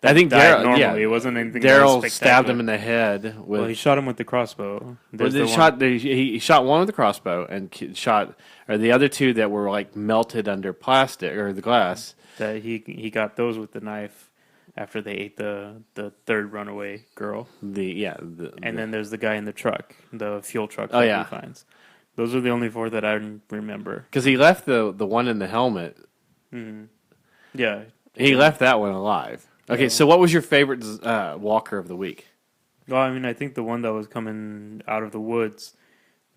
Speaker 3: I think
Speaker 6: died
Speaker 3: Daryl.
Speaker 6: normally.
Speaker 3: Yeah,
Speaker 6: It wasn't anything.
Speaker 3: Daryl
Speaker 6: that was
Speaker 3: stabbed him
Speaker 6: spectacular.
Speaker 3: in the head with.
Speaker 6: Well, he shot him with the crossbow. There's the one-
Speaker 3: He shot one with the crossbow and shot, or the other 2 that were like melted under plastic or the glass.
Speaker 6: that he got those with the knife after they ate the third runaway girl. And then there's the guy in the truck, the fuel truck that
Speaker 3: yeah.
Speaker 6: he finds. Those are the only 4 that I remember.
Speaker 3: because he left the one in the helmet.
Speaker 6: Yeah.
Speaker 3: He left that one alive. Okay, so what was your favorite walker of the week?
Speaker 6: Well, I mean, I think the one that was coming out of the woods.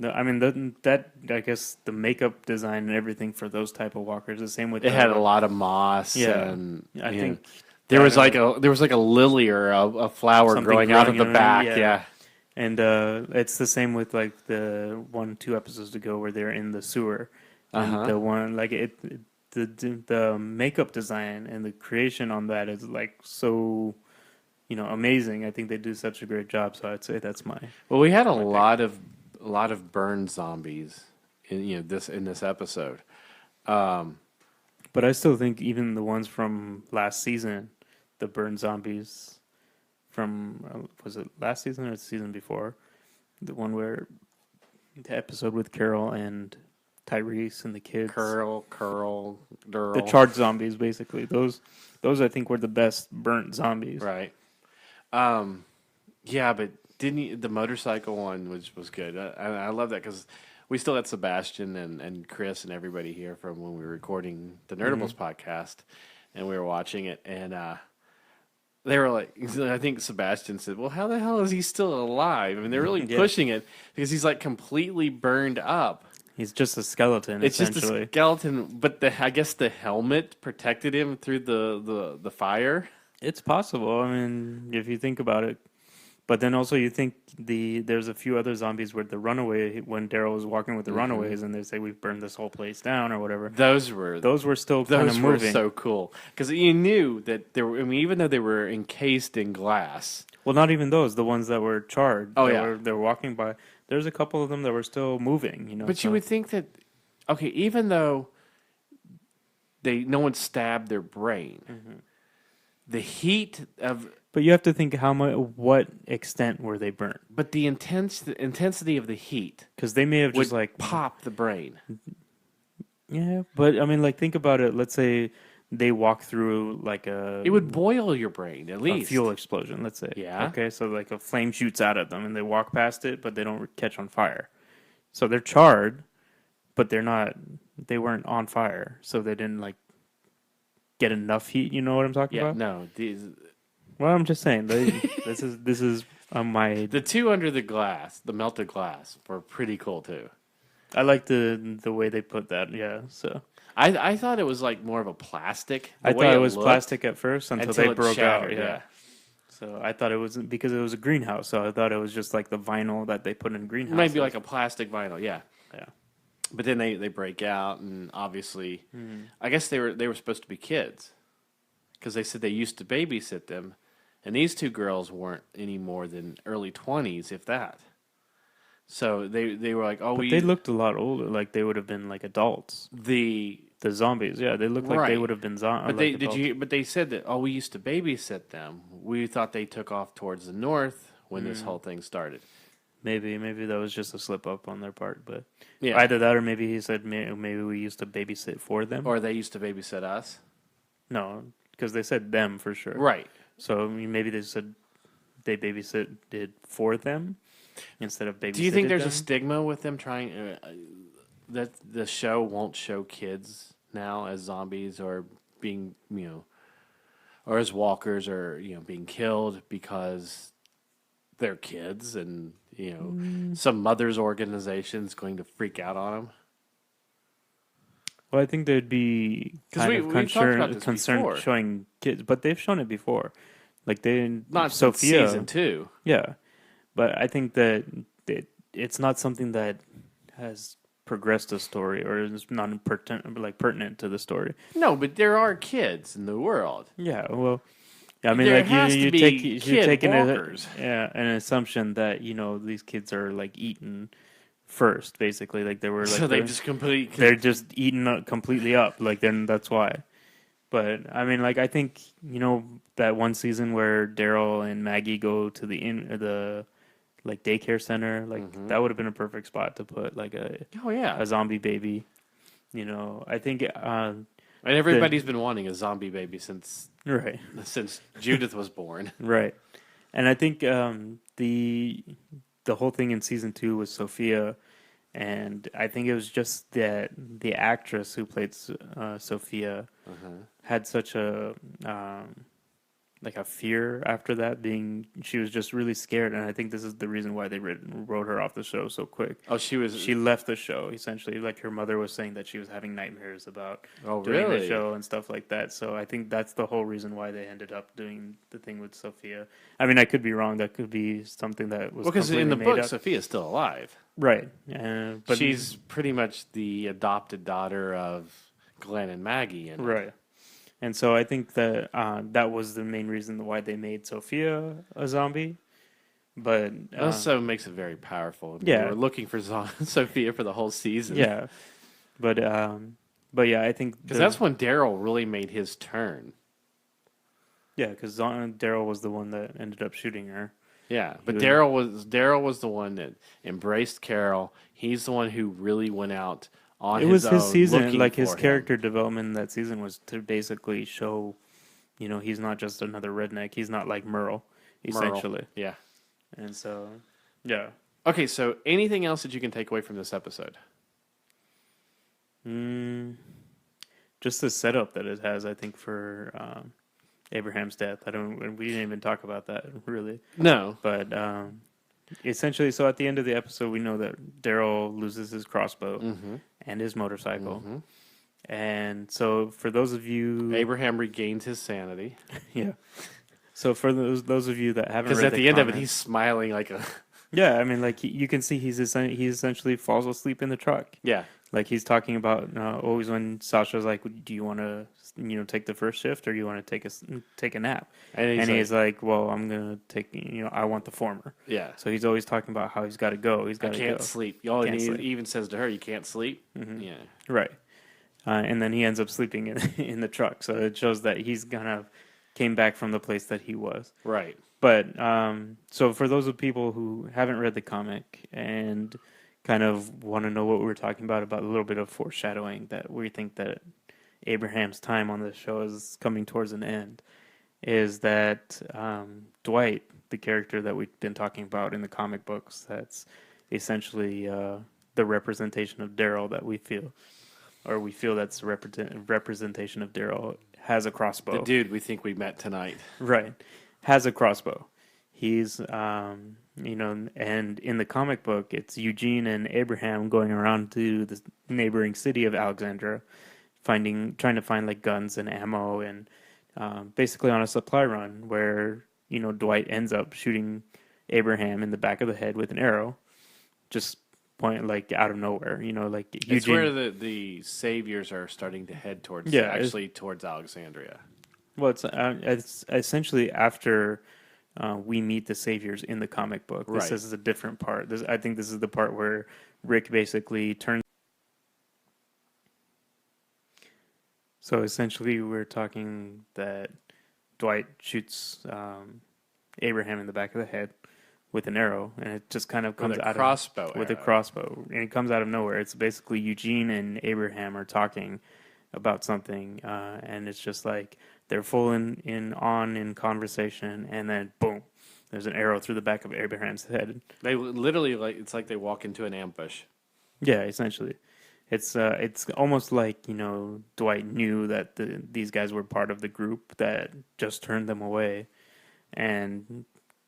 Speaker 6: That I guess the makeup design and everything for those type of walkers. The same with
Speaker 3: It had a lot of moss.
Speaker 6: Yeah,
Speaker 3: and
Speaker 6: I think
Speaker 3: there was like a lily or a flower
Speaker 6: something
Speaker 3: growing out of
Speaker 6: growing
Speaker 3: the
Speaker 6: in it,
Speaker 3: back.
Speaker 6: yeah.
Speaker 3: Yeah.
Speaker 6: And it's the same with like the 1-2 episodes ago where they're in the sewer. And the one like the makeup design and the creation on that is like so amazing. I think they do such a great job. So I'd say that's my.
Speaker 3: Well, we had a lot of burned zombies in this episode.
Speaker 6: But I still think even the ones from last season, the burned zombies from was it last season or the season before? The one where the episode with Carol and Tyrese and the kids.
Speaker 3: Curl, Durl.
Speaker 6: The charged zombies, basically. Those I think were the best burnt zombies.
Speaker 3: Right. Yeah, but the motorcycle one was good. I love that because we still had Sebastian and Chris and everybody here from when we were recording the Nerdables podcast, and we were watching it, and they were like, I think Sebastian said, well, how the hell is he still alive? I mean, they're really pushing it because he's like completely burned up.
Speaker 6: He's just a skeleton,
Speaker 3: It's just
Speaker 6: essentially.
Speaker 3: a skeleton, but I guess the helmet protected him through the fire.
Speaker 6: It's possible. I mean, if you think about it. But then also you think there's a few other zombies where the runaway, when Daryl was walking with the runaways and they say we've burned this whole place down or whatever.
Speaker 3: Those were
Speaker 6: still kind of moving.
Speaker 3: so cool because you knew that they were. I mean, even though they were encased in glass.
Speaker 6: Well, not even those. The ones that were charred.
Speaker 3: Oh,
Speaker 6: they were walking by. There's a couple of them that were still moving.
Speaker 3: But you would think that, okay, even though no one stabbed their brain, the heat of.
Speaker 6: But you have to think what extent were they burnt?
Speaker 3: But the intensity of the heat,
Speaker 6: because they may have just
Speaker 3: like pop the brain.
Speaker 6: Yeah, but I mean, like think about it. Let's say they walk through like
Speaker 3: it would boil your brain at least.
Speaker 6: A fuel explosion. Let's say.
Speaker 3: Yeah.
Speaker 6: Okay, so like a flame shoots out of them, and they walk past it, but they don't catch on fire. So they're charred, but they're not. They weren't on fire, so they didn't like get enough heat. You know what I'm talking about?
Speaker 3: No.
Speaker 6: Well, I'm just saying. This is my.
Speaker 3: The 2 under the glass, the melted glass, were pretty cool too.
Speaker 6: I like the way they put that. Yeah. So
Speaker 3: I thought it was like more of a plastic.
Speaker 6: I thought it was plastic at first until they
Speaker 3: it
Speaker 6: broke
Speaker 3: shattered,
Speaker 6: out. Yeah. So I thought it was because it was a greenhouse. So I thought it was just like the vinyl that they put in greenhouses.
Speaker 3: It might be like a plastic vinyl. Yeah.
Speaker 6: Yeah.
Speaker 3: But then they break out, and obviously, I guess they were supposed to be kids because they said they used to babysit them. And these 2 girls weren't any more than early 20s, if that. So they were like, oh,
Speaker 6: But they looked a lot older. Like they would have been like adults. The zombies, yeah, they looked like they would have been zombies.
Speaker 3: But But they said that we used to babysit them. We thought they took off towards the north when this whole thing started.
Speaker 6: Maybe that was just a slip up on their part. But
Speaker 3: yeah,
Speaker 6: either that or maybe he said maybe we used to babysit for them,
Speaker 3: or they used to babysit us.
Speaker 6: No, because they said them for sure.
Speaker 3: Right.
Speaker 6: So maybe they said they babysitted for them instead of babysitting.
Speaker 3: Do you think there's
Speaker 6: them?
Speaker 3: a stigma with them trying that the show won't show kids now as zombies or being, or as walkers or, being killed because they're kids and, some mother's organization's going to freak out on them?
Speaker 6: Well, I think they'd be concerned showing kids, but they've shown it before. Like
Speaker 3: not
Speaker 6: Sophia
Speaker 3: season 2.
Speaker 6: Yeah, but I think that it's not something that has progressed the story or is not pertinent to the story.
Speaker 3: No, but there are kids in the world.
Speaker 6: Yeah, well, I mean,
Speaker 3: There
Speaker 6: like
Speaker 3: has to
Speaker 6: you
Speaker 3: be
Speaker 6: take you're
Speaker 3: kid
Speaker 6: taking
Speaker 3: walkers.
Speaker 6: an assumption that these kids are like eaten first, basically. Like they were
Speaker 3: So
Speaker 6: like
Speaker 3: they just
Speaker 6: they're just eaten up, completely up. Like then that's why. But I mean, like I think that one season where Daryl and Maggie go to the like daycare center, like that would have been a perfect spot to put like
Speaker 3: Oh yeah,
Speaker 6: a zombie baby. I think
Speaker 3: and
Speaker 6: the
Speaker 3: everybody's been wanting a zombie baby
Speaker 6: right,
Speaker 3: since Judith was born.
Speaker 6: right, and I think the whole thing in season 2 was Sophia, and I think it was just that the actress who played Sophia had such a like a fear after that, being she was just really scared, and I think this is the reason why they wrote her off the show so quick.
Speaker 3: Oh,
Speaker 6: She left the show essentially, like her mother was saying that she was having nightmares about
Speaker 3: Oh,
Speaker 6: doing the
Speaker 3: really?
Speaker 6: show and stuff like that. So I think that's the whole reason why they ended up doing the thing with Sophia. I mean, I could be wrong. That could be something that was
Speaker 3: because in
Speaker 6: completely
Speaker 3: the
Speaker 6: made
Speaker 3: book,
Speaker 6: up.
Speaker 3: Sophia's still alive.
Speaker 6: Right? But
Speaker 3: She's pretty much the adopted daughter of Glenn and Maggie. And
Speaker 6: right. And so I think that that was the main reason why they made Sophia a zombie. But
Speaker 3: it also makes it very powerful. I mean,
Speaker 6: yeah.
Speaker 3: they were looking for Sophia for the whole season.
Speaker 6: yeah, but yeah, I think
Speaker 3: because that's when Daryl really made his turn.
Speaker 6: yeah, because Daryl was the one that ended up shooting her.
Speaker 3: Yeah, but
Speaker 6: was-
Speaker 3: Daryl was the one that embraced Carol. He's the one who really went out on
Speaker 6: It
Speaker 3: his
Speaker 6: was his
Speaker 3: own,
Speaker 6: season,
Speaker 3: looking
Speaker 6: like his
Speaker 3: for him.
Speaker 6: character development in that season was to basically show, he's not just another redneck. He's not like Merle, essentially.
Speaker 3: Merle. Yeah.
Speaker 6: And so, yeah.
Speaker 3: Okay, so anything else that you can take away from this episode?
Speaker 6: Just the setup that it has, I think, for Abraham's death. We didn't even talk about that really.
Speaker 3: No.
Speaker 6: But essentially, so at the end of the episode, we know that Daryl loses his crossbow and his motorcycle. And so, for those of you,
Speaker 3: Abraham regains his sanity.
Speaker 6: yeah. So for those of you that haven't
Speaker 3: Because
Speaker 6: read
Speaker 3: at the end of it, he's
Speaker 6: comments-
Speaker 3: smiling like a...
Speaker 6: yeah, I mean, like you can see he essentially falls asleep in the truck.
Speaker 3: Yeah.
Speaker 6: Like he's talking about always when Sasha's like, "Do you want to, take the first shift, or you want to take a nap?"
Speaker 3: And
Speaker 6: he's like, "Well, I'm gonna take, I want the former."
Speaker 3: Yeah.
Speaker 6: So he's always talking about how he's got to go. He's
Speaker 3: I
Speaker 6: got to
Speaker 3: can't
Speaker 6: go.
Speaker 3: sleep.
Speaker 6: Can't
Speaker 3: He
Speaker 6: sleep.
Speaker 3: even says to her, you can't sleep? Yeah.
Speaker 6: Right. And then he ends up sleeping in the truck. So it shows that he's kind of came back from the place that he was.
Speaker 3: Right.
Speaker 6: But so for those of people who haven't read the comic and kind of want to know what we're talking about a little bit of foreshadowing, that we think that Abraham's time on this show is coming towards an end, is that Dwight, the character that we've been talking about in the comic books, that's essentially the representation of Daryl that we feel that's representation of Daryl, has a crossbow.
Speaker 3: The dude we think we met tonight.
Speaker 6: Right. Has a crossbow. He's, and in the comic book, it's Eugene and Abraham going around to the neighboring city of Alexandria, trying to find like guns and ammo, and basically on a supply run where, Dwight ends up shooting Abraham in the back of the head with an arrow, just point like out of nowhere, like Eugene.
Speaker 3: It's where the saviors are starting to head towards, towards Alexandria.
Speaker 6: Well, it's essentially after we meet the saviors in the comic book. This is a different part. I think this is the part where Rick basically turns. So essentially, we're talking that Dwight shoots Abraham in the back of the head with an arrow, and it just kind of comes out with a crossbow, and it comes out of nowhere. It's basically Eugene and Abraham are talking about something, and it's just like they're full in conversation, and then boom, there's an arrow through the back of Abraham's head.
Speaker 3: They literally it's like they walk into an ambush.
Speaker 6: Yeah, essentially, it's almost like Dwight knew that these guys were part of the group that just turned them away, and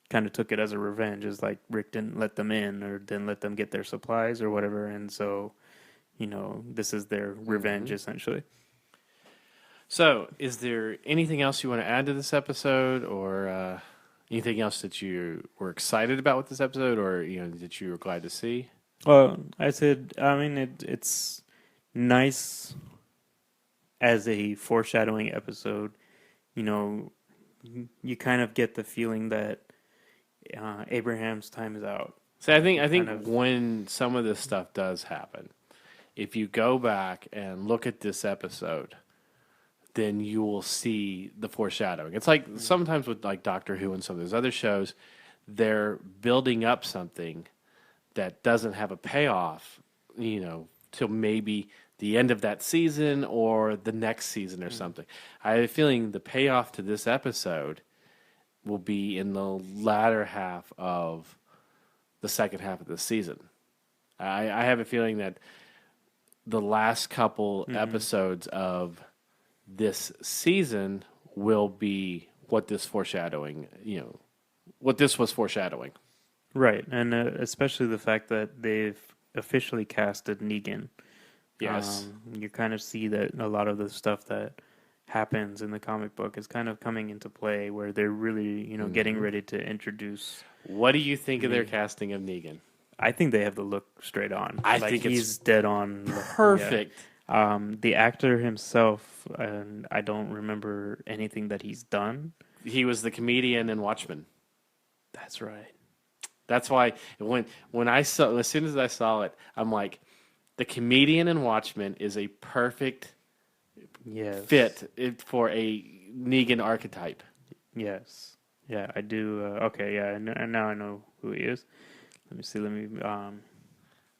Speaker 6: kind of took it as a revenge. Is like Rick didn't let them in or didn't let them get their supplies or whatever, and so this is their revenge essentially.
Speaker 3: So, is there anything else you want to add to this episode, or anything else that you were excited about with this episode, or that you were glad to see?
Speaker 6: Well, I mean, it's nice as a foreshadowing episode. you kind of get the feeling that Abraham's time is out.
Speaker 3: See, I think
Speaker 6: kind of-
Speaker 3: when some of this stuff does happen, if you go back and look at this episode, then you will see the foreshadowing. It's like sometimes with like Doctor Who and some of those other shows, they're building up something that doesn't have a payoff, till maybe the end of that season or the next season or something. I have a feeling the payoff to this episode will be in the latter half of the second half of the season. I have a feeling that the last couple episodes of this season will be what this foreshadowing, what this was foreshadowing.
Speaker 6: Right, and especially the fact that they've officially casted Negan.
Speaker 3: Yes.
Speaker 6: You kind of see that a lot of the stuff that happens in the comic book is kind of coming into play, where they're really, getting ready to introduce.
Speaker 3: What do you think of their casting of Negan?
Speaker 6: I think they have the look straight on.
Speaker 3: I
Speaker 6: like
Speaker 3: think it's
Speaker 6: he's dead on.
Speaker 3: Perfect.
Speaker 6: Yeah. The actor himself, and I don't remember anything that he's done.
Speaker 3: He was the comedian in Watchmen.
Speaker 6: That's right.
Speaker 3: That's why when I saw, as soon as I saw it, I'm like, the comedian in Watchmen is a perfect fit for a Negan archetype.
Speaker 6: Yes. Yeah, I do. Okay, yeah, and now I know who he is. Let me see.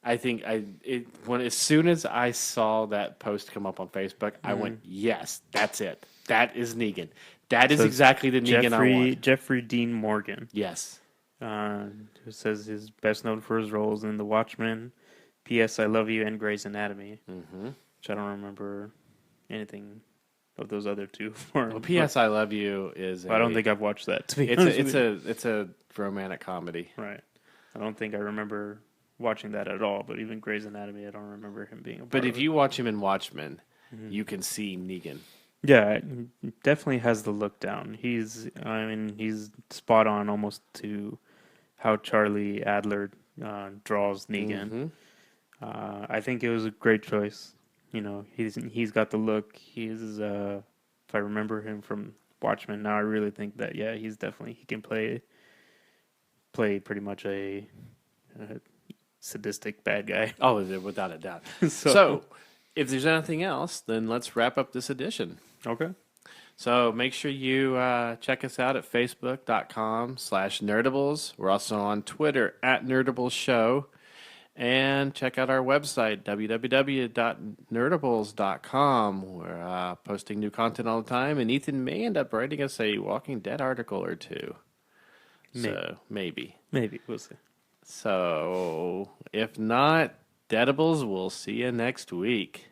Speaker 3: I think as soon as I saw that post come up on Facebook, I went, yes, that's it. That is Negan. That is exactly the Negan I want.
Speaker 6: Jeffrey Dean Morgan.
Speaker 3: Yes.
Speaker 6: Who says he's best known for his roles in The Watchmen, P.S. I Love You, and Grey's Anatomy. Which I don't remember anything of those other two.
Speaker 3: Well, P.S. I Love You is.
Speaker 6: I don't think I've watched that. To be honest with you.
Speaker 3: It's a romantic comedy.
Speaker 6: Right. I don't think I remember watching that at all. But even Grey's Anatomy, I don't remember him being a part
Speaker 3: But
Speaker 6: of
Speaker 3: if
Speaker 6: it.
Speaker 3: you watch him in Watchmen, you can see Negan.
Speaker 6: Yeah, definitely has the look down. He's spot on almost to how Charlie Adler draws Negan. I think it was a great choice. He's got the look. He's if I remember him from Watchmen, now I really think that he can play pretty much a sadistic bad guy.
Speaker 3: Oh, without a doubt. So, if there's anything else, then let's wrap up this edition.
Speaker 6: Okay.
Speaker 3: So make sure you check us out at facebook.com/nerdables. We're also on Twitter @nerdablesshow. And check out our website, www.nerdables.com. We're posting new content all the time, and Ethan may end up writing us a Walking Dead article or two. So, maybe.
Speaker 6: Maybe. We'll see.
Speaker 3: So, if not, Deadables, we'll see you next week.